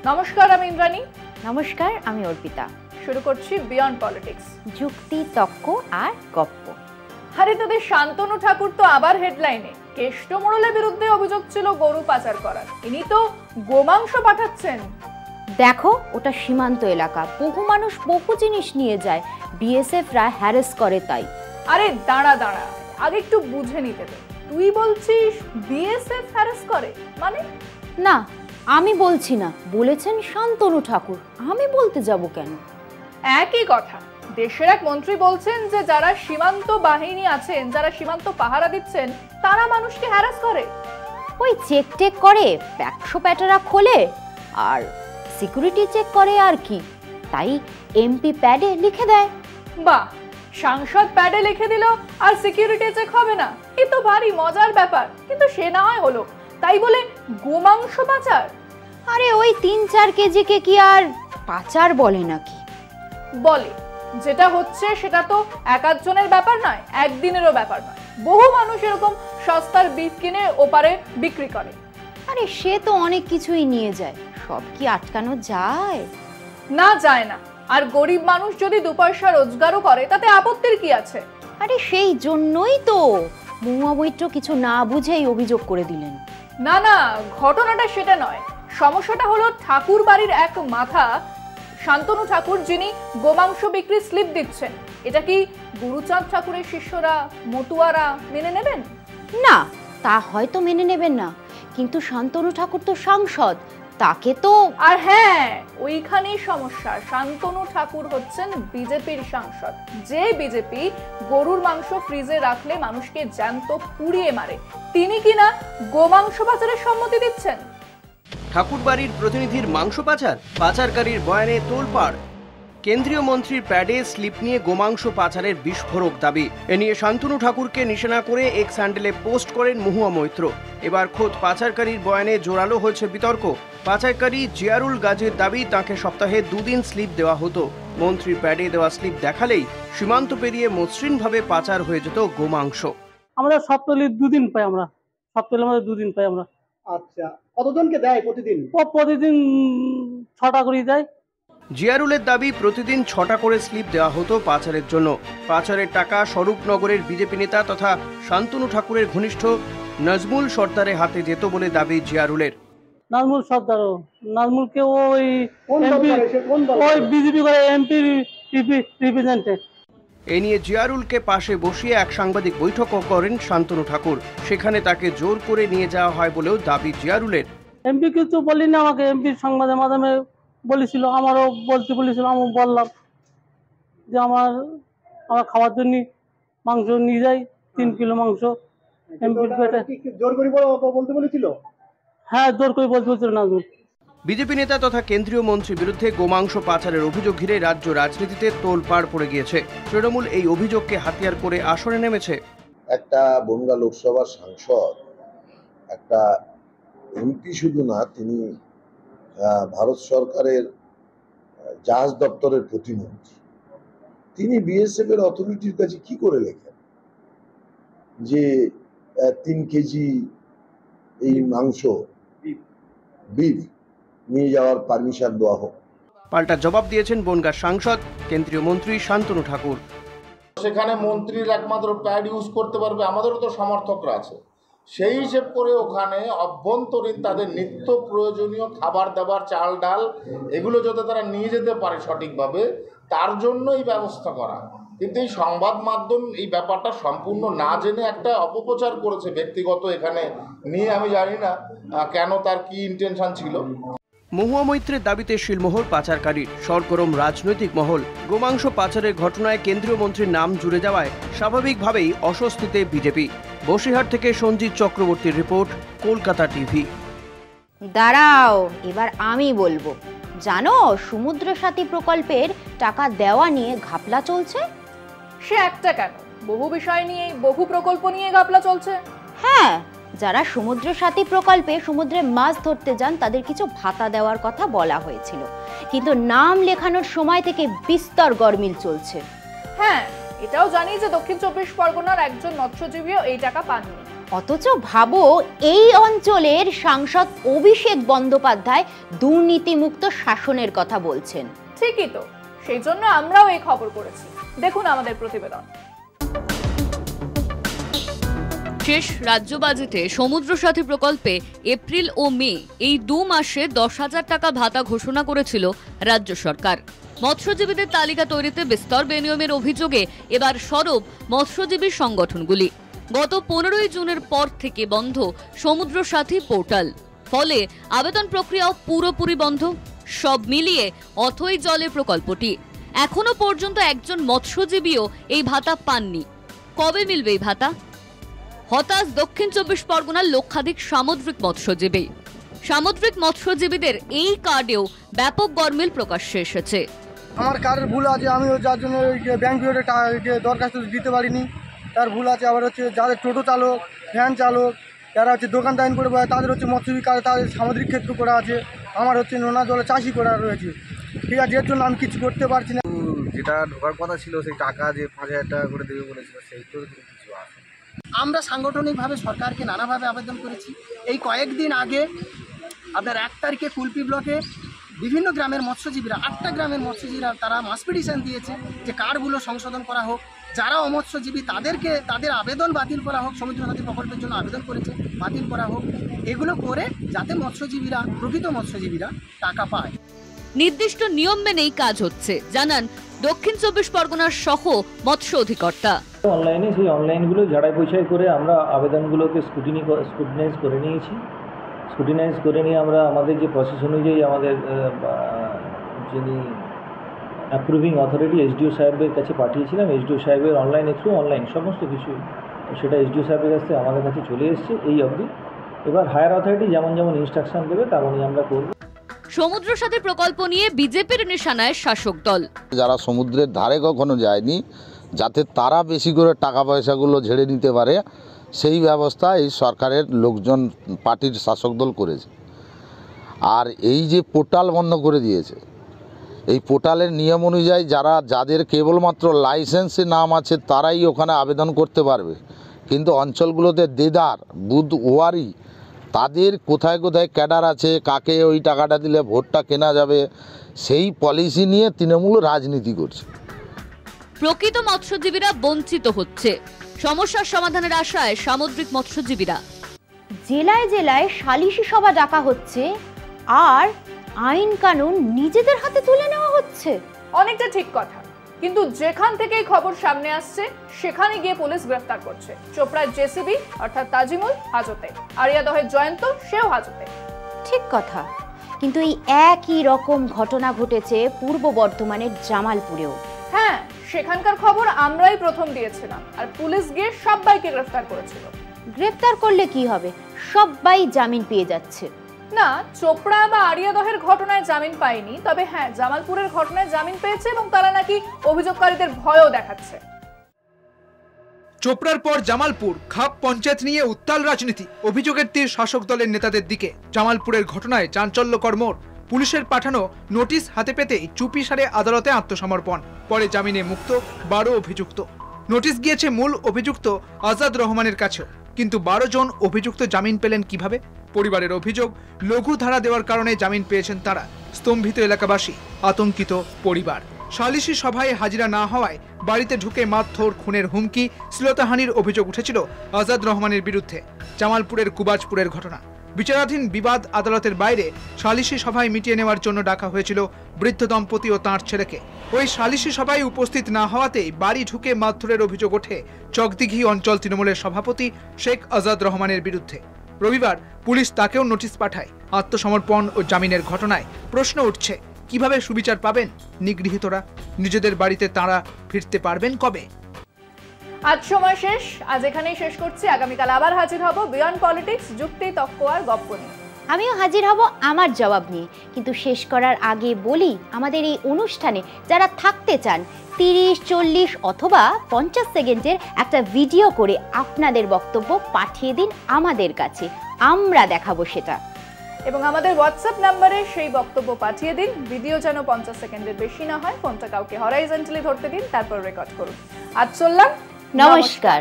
নমস্কার, আমি ইন্দ্রাণী। নমস্কার, আমি অর্পিতা। শুরু করছি বিয়ন্ড পলিটিক্স, যুক্তি, তর্ক আর গপ্প। আরে তাদের শান্তনু ঠাকুর তো আবার হেডলাইনে। কেষ্ট মোড়লের বিরুদ্ধে অভিযোগ ছিল গরু পাচার করার, ইনি তো গোমাংস পাঠাচ্ছেন। দেখো, ওটা সীমান্ত এলাকা, বহু মানুষ বহু জিনিস নিয়ে যায়, বিএসএফরা হ্যারাস করে তাই। আরে দাঁড়া, আগে একটু বুঝে নিতে দে। তুই বলছিস বিএসএফ হ্যারাস করে মানে? না, আমি বলছি না, বলেছেন শান্তনু ঠাকুর, আমি বলতে যাব কেন? একই কথা। দেশের এক মন্ত্রী বলছেন যে যারা সীমান্ত বাহিনী আছেন, যারা সীমান্ত পাহারা দিচ্ছেন, তারা মানুষকে হ্যারাস করে। ওই চেক টেক করে, ব্যাকশো প্যাটারা খোলে আর সিকিউরিটি চেক করে আর কি, তাই এমপি প্যাডে লিখে দেয়। বাহ, সাংসদ প্যাডে লিখে দিল আর সিকিউরিটি চেক হবে না? এ তো ভারী মজার ব্যাপার। কিন্তু সে না হয় হলো, তাই বলে গোমাংস পাচার? আরে ওই ৩-৪ কেজিকে কি আর পাচার বলে নাকি? বলে। যেটা হচ্ছে সেটা তো এক আধজনের ব্যাপার নয়, একদিনেরও ব্যাপার নয়। বহু মানুষ এরকম সস্তার বিফ কিনে ওপারে বিক্রি করে। আরে সে তো অনেক কিছুই নিয়ে যায়, সব কি আটকানো যায়? না, যায় না। আর গরিব মানুষ যদি ২ পয়সা রোজগারও করে, তাতে আপত্তির কি আছে? আরে সেই জন্যই তো মহুয়া মৈত্র কিছু না বুঝেই অভিযোগ করে দিলেন। না, ঘটনাটা সেটা নয়। সমস্যাটা হলো ঠাকুর বাড়ির এক মাথা শান্তনু ঠাকুর, যিনি গোমাংস বিক্রির স্লিপ দিচ্ছেন। এটা কি গুরুচাঁদ ঠাকুরের শিষ্যরা, মতুয়ারা মেনে নেবেন? না, তা হয়তো মেনে নেবেন না, কিন্তু শান্তনু ঠাকুর তো সাংসদ, তাকে তো। আর হ্যাঁ, ওইখানেই সমস্যা। শান্তনু ঠাকুর হচ্ছেন বিজেপির সাংসদ, যে বিজেপি গরুর মাংস ফ্রিজে রাখলে মানুষকে জ্যান্ত পুড়িয়ে মারে, তিনি কিনা গোমাংস পাচারের সম্মতি দিচ্ছেন। ঠাকুর বাড়ির প্রতিনিধির মাংস পাচারকারীর বয়ানে তোলপাড়। কেন্দ্রীয় মন্ত্রীর প্যাডে স্লিপ নিয়ে গোমাংস পাচারের বিস্ফোরক দাবি। এ নিয়ে শান্তনু ঠাকুরকে নিশানা করে এক্স হ্যান্ডেলে পোস্ট করেন মহুয়া মৈত্র। এবার খোদ পাচারকারীর বয়ানে জোরালো হয়েছে বিতর্ক। পাচারকারী জিয়ারুল গাজীর দাবি, তাকে সপ্তাহে 2 দিন স্লিপ দেওয়া হতো। মন্ত্রীর প্যাডে দেওয়া স্লিপ দেখালেই সীমান্ত পেরিয়ে মসৃণভাবে পাচার হয়ে যেত গোমাংস। আমাদের সপ্তাহে 2 দিন পাই, সপ্তাহে আমাদের 2 দিন পাই আমরা। আচ্ছা, কতজনকে দেয় প্রতিদিন? প্রতিদিন 6টা করে দেয়। জিয়ারুলের দাবি, প্রতিদিন 6টা করে স্লিপ দেওয়া হতো পাচারের জন্য। পাচারের টাকা স্বরূপনগরের বিজেপি নেতা তথা শান্তনু ঠাকুরের ঘনিষ্ঠ নাজমুল সর্দারের হাতে যেত বলে দাবি জিয়ারুলের। নাজমুল সর্দার, নাজমুলকে ওই বিজেপি করে এমপি রিপ্রেজেন্টেটিভ। এ নিয়ে জিয়ারুলকে পাশে বসিয়ে এক সাংবাদিক বৈঠকও করেন শান্তনু ঠাকুর। সেখানে তাকে জোর করে নিয়ে যাওয়া হয় বলেও দাবি জিয়ারুলের। এমপি কিছু বলিনি আমাকে, এমপি সংবাদের মাধ্যমে বলেছিল, আমারও বলতে বলেছিল, আমি বললাম যে আমার খাওয়ার জন্য মাংস নিয়ে যাই, 3 কিলো মাংস। এমপির পেটে জোর করে বলতে বলেছিল? হ্যাঁ, জোর করে বলতে বলছিল নাজমুল। বিজেপি নেতা তথা কেন্দ্রীয় মন্ত্রীর বিরুদ্ধে গোমাংস পাচারের অভিযোগ ঘিরে রাজ্য রাজনীতিতে তোলপাড় পড়ে গিয়েছে। তৃণমূল এই অভিযোগকে হাতিয়ার করে আসরে নেমেছে। একটা বনগাঁ লোকসভার সাংসদ, একটা এমপি শুধু না, তিনি ভারত সরকারের জাহাজ দপ্তরের প্রতিমন্ত্রী। তিনি বিএসএফ এর অথরিটির কাছে কি করে লেখেন যে 3 কেজি এই মাংস বিফ নিয়ে যাওয়ার পারমিশন দেওয়া হোক? পাল্টা জবাব দিয়েছেন বনগাঁ সাংসদ কেন্দ্রীয় মন্ত্রী শান্তনু ঠাকুর। সেখানে মন্ত্রীর একমাত্র প্যাড ইউজ করতে পারবে, আমাদেরও তো সমর্থকরা আছে। সেই হিসেব করে ওখানে অভ্যন্তরীণ তাদের নিত্য প্রয়োজনীয় খাবার দাবার, চাল ডাল, এগুলো যাতে তারা নিয়ে যেতে পারে সঠিকভাবে, তার জন্য এই ব্যবস্থা করা। কিন্তু এই সংবাদ মাধ্যম এই ব্যাপারটা সম্পূর্ণ না জেনে একটা অপপ্রচার করেছে ব্যক্তিগত এখানে নিয়ে। আমি জানি না কেন, তার কি ইন্টেনশন ছিল। মহুয়া মৈত্রের দাবিতে শিলমোহর পাচারকারীর, সরগরম রাজনৈতিক মহল। গোমাংস পাচারের ঘটনায় কেন্দ্রীয় মন্ত্রীর নাম জুড়ে যাওয়ায় স্বাভাবিকভাবেই অস্বস্তিতে বিজেপি। বসিরহাট থেকে সঞ্জিত চক্রবর্তীর রিপোর্ট, কলকাতা টিভি। দাঁড়াও, এবার আমি বলবো। জানো, সমুদ্র সাথী প্রকল্পের টাকা দেওয়া নিয়ে ঘাপলা চলছে। সে একটা কেন, বহু বিষয় নিয়ে, বহু প্রকল্প নিয়ে ঘাপলা চলছে। হ্যাঁ, যারা সমুদ্র সাথী প্রকল্পে সমুদ্রে মাছ ধরতে যান, তাদের কিছু ভাতা দেওয়ার কথা বলা হয়েছিল, কিন্তু নাম লেখানোর সময় থেকে বিস্তর গরমিল চলছে। হ্যাঁ, এটাও জানি যে দক্ষিণ 24 পরগনার একজন মৎস্যজীবীও এই টাকা পাননি। অথচ ভাবো এই অঞ্চলের সাংসদ অভিষেক বন্দ্যোপাধ্যায় দুর্নীতিমুক্ত শাসনের কথা বলছেন। ঠিকই তো, সেই জন্য আমরাও এই খবর করেছি। দেখুন আমাদের প্রতিবেদন। শেষ রাজ্য বাজেটে সমুদ্র সাথী প্রকল্পে এপ্রিল ও মে এই 2 মাসে 10,000 টাকা ভাতা ঘোষণা করেছিল রাজ্য সরকার। মৎস্যজীবীদের তালিকা তৈরিতে বিস্তর বেনিয়মের অভিযোগে এবার সরব মৎস্যজীবী সংগঠনগুলি। গত 15ই জুনের পর থেকে বন্ধ সমুদ্র সাথী পোর্টাল, ফলে আবেদন প্রক্রিয়াও পুরোপুরি বন্ধ। সব মিলিয়ে অথই জলে প্রকল্পটি। এখনো পর্যন্ত একজন মৎস্যজীবীও এই ভাতা পাননি। কবে মিলবে এই ভাতা? হতাশ দক্ষিণ 24 পরগনার লক্ষাধিক সামুদ্রিক মৎস্যজীবী। সামুদ্রিক মৎস্যজীবীদের এই কার্ডেও ব্যাপক গরমিল প্রকাশ্যে এসেছে। আমার কার্ডের ভুল আছে, আমি যার জন্য ব্যাংক বিভাগে দরখাস্ত দিতে পারিনি, তার ভুল আছে। আবার হচ্ছে যাদের টোটো চালক, ভ্যান চালক, যারা হচ্ছে দোকানদারি করে তাদের হচ্ছে মৎস্যজীবী কার্ড, তাদের সামুদ্রিক ক্ষেত্র করা আছে। আমার হচ্ছে নোনা জলে চাষি করা রয়েছে। ঠিক আছে, এর জন্য আমি কিছু করতে পারছি না। যেটা ঢোকার কথা ছিল সেই টাকা যে 5,000 টাকা করে দেবে বলেছিল, সেই তো কিছু আসে। আমরা সাংগঠনিকভাবে সরকারকে নানাভাবে আবেদন করেছি। এই কয়েকদিন আগে আপনার 1 তারিখে কুলপি ব্লকে বিভিন্ন গ্রামের মৎস্যজীবীরা, 8টা গ্রামের মৎস্যজীবীরা তারা মাস পিটিশন দিয়েছে যে কার্ডগুলো সংশোধন করা হোক, যারা অমৎস্যজীবী তাদেরকে তাদের আবেদন বাতিল করা হোক, সমুদ্র সাথী প্রকল্পের জন্য আবেদন করেছে বাতিল করা হোক, এগুলো করে যাতে মৎস্যজীবীরা, প্রকৃত মৎস্যজীবীরা টাকা পায়। নির্দিষ্ট নিয়ম মেনেই কাজ হচ্ছে জানান দক্ষিণ 24 পরগনার সহ মৎস্য অধিকর্তা। অনলাইনে সেই অনলাইনগুলো ঝাড়াই পয়সাই করে আমরা আবেদনগুলোকে স্ক্রুটিনাইজ করে নিয়েছি। স্ক্রুটিনাইজ করে নিয়ে আমরা আমাদের যে প্রসেস অনুযায়ী আমাদের যিনি অ্যাপ্রুভিং অথরিটি এসডিও সাহেবের কাছে পাঠিয়েছিলাম। এসডিও সাহেবের অনলাইন সমস্ত কিছু সেটা এসডিও সাহেবের কাছে আমাদের কাছে চলে এসেছে এই অবধি। এবার হায়ার অথরিটি যেমন ইনস্ট্রাকশন দেবে তেমনই আমরা করব। সমুদ্র সাথী প্রকল্প নিয়ে বিজেপির নিশানায় শাসক দল। যারা সমুদ্রের ধারে কখনো যায়নি, যাতে তারা বেশি করে টাকা পয়সাগুলো ঝেড়ে নিতে পারে, সেই ব্যবস্থা এই সরকারের লোকজন, পার্টির শাসক দল করেছে। আর এই যে পোর্টাল বন্ধ করে দিয়েছে, এই পোর্টালের নিয়ম অনুযায়ী যাদের কেবলমাত্র লাইসেন্সে নাম আছে তারাই ওখানে আবেদন করতে পারবে, কিন্তু অঞ্চলগুলোতে দেদার বুধ ওয়ারি তাদের কোথায় কোথায় ক্যাডার আছে, কাকে ওই টাকাটা দিলে ভোটটা কেনা যাবে, সেই পলিসি নিয়ে তৃণমূল রাজনীতি করছে। প্রকৃত মৎস্যজীবীরা বঞ্চিত হচ্ছে। সমস্যার সমাধানের আশায় সামুদ্রিক মৎস্যজীবীরা। জেলায় জেলায় সালিশি সভা ডাকা হচ্ছে আর আইন কানুন নিজেদের হাতে তুলে নেওয়া হচ্ছে। অনেকটা ঠিক কথা, কিন্তু যেখান থেকে খবর সামনে আসছে সেখানে গিয়ে পুলিশ গ্রেফতার করছে। চোপড়ার জেসিবি অর্থাৎ তাজিমুল হাজতে, আরিয়াদহের জয়ন্ত সেও হাজতে। ঠিক কথা, কিন্তু এই একই রকম ঘটনা ঘটেছে পূর্ব বর্ধমানের জামালপুরেও। হ্যাঁ, সেখানকার খবর আমরাই প্রথম দিয়েছিলাম, আর পুলিশ গিয়ে সবাইকে গ্রেফতার করেছিল। গ্রেফতার করলে কি হবে? সবাই জামিন পেয়ে যাচ্ছে। না, চোপড়া বা আরিয়াদহের ঘটনায় জামিন পায়নি, তবে হ্যাঁ জামালপুরের ঘটনায় জামিন পেয়েছে এবং তারা নাকি অভিযোগকারীদের ভয়ও দেখাচ্ছে। চোপড়ার পর জামালপুর, খাপ পঞ্চায়েত নিয়ে উত্তাল রাজনীতি। অভিযোগের তীর শাসক দলের নেতাদের দিকে। জামালপুরের ঘটনায় চাঞ্চল্যকর মোড়। পুলিশের পাঠানো নোটিশ হাতে পেতেই চুপিসারে আদালতে আত্মসমর্পণ, পরে জামিনে মুক্ত 12 অভিযুক্ত। নোটিশ গিয়েছে মূল অভিযুক্ত আজাদ রহমানের কাছেও, কিন্তু 12 জন অভিযুক্ত জামিন পেলেন কিভাবে? পরিবারের অভিযোগ, লঘু ধারা দেওয়ার কারণে জামিন পেয়েছেন তারা। স্তম্ভিত এলাকাবাসী, আতঙ্কিত পরিবার। সালিশি সভায় হাজিরা না হওয়ায় বাড়িতে ঢুকে মারধর, খুনের হুমকি, শ্লীলতাহানির অভিযোগ উঠেছিল আজাদ রহমানের বিরুদ্ধে। জামালপুরের কুবাজপুরের ঘটনা। বিচারাধীন বিবাদ আদালতের বাইরে সালিশি সভায় মিটিয়ে নেওয়ার জন্য ডাকা হয়েছিল বৃদ্ধ দম্পতি ও তাঁর ছেলেকে। ওই সালিশি সভায় উপস্থিত না হওয়াতেই বাড়ি ঢুকে মারধরের অভিযোগ ওঠে চকদিঘি অঞ্চল তৃণমূলের সভাপতি শেখ আজাদ রহমানের বিরুদ্ধে। রবিবার পুলিশ তাকেও নোটিশ পাঠায়। আত্মসমর্পণ ও জামিনের ঘটনায় প্রশ্ন উঠছে, কিভাবে সুবিচার পাবেন নিগৃহীতরা? নিজেদের বাড়িতে তাঁরা ফিরতে পারবেন কবে? আজ সময় শেষ। আজ এখানেই শেষ করছি। আগামীকাল আবার হাজির হব বিয়ন্ড পলিটিক্স, যুক্তি, তর্ক আর গপ্প নিয়ে। আমিও হাজির হব আমার জবাব নিয়ে। কিন্তু শেষ করার আগে বলি, আমাদের এই অনুষ্ঠানে যারা থাকতে চান 30, 40 অথবা 50 সেকেন্ডের একটা ভিডিও করে আপনাদের বক্তব্য পাঠিয়ে দিন আমাদের কাছে, আমরা দেখাবো সেটা। এবং আমাদের হোয়াটসঅ্যাপ নম্বরে সেই বক্তব্য পাঠিয়ে দিন। ভিডিও যেন 50 সেকেন্ডের বেশি না হয়। ফোনটা কাউকে হরাইজন্টালি ধরতে দিন, তারপর রেকর্ড করুন। আজ চললাম, নমস্কার।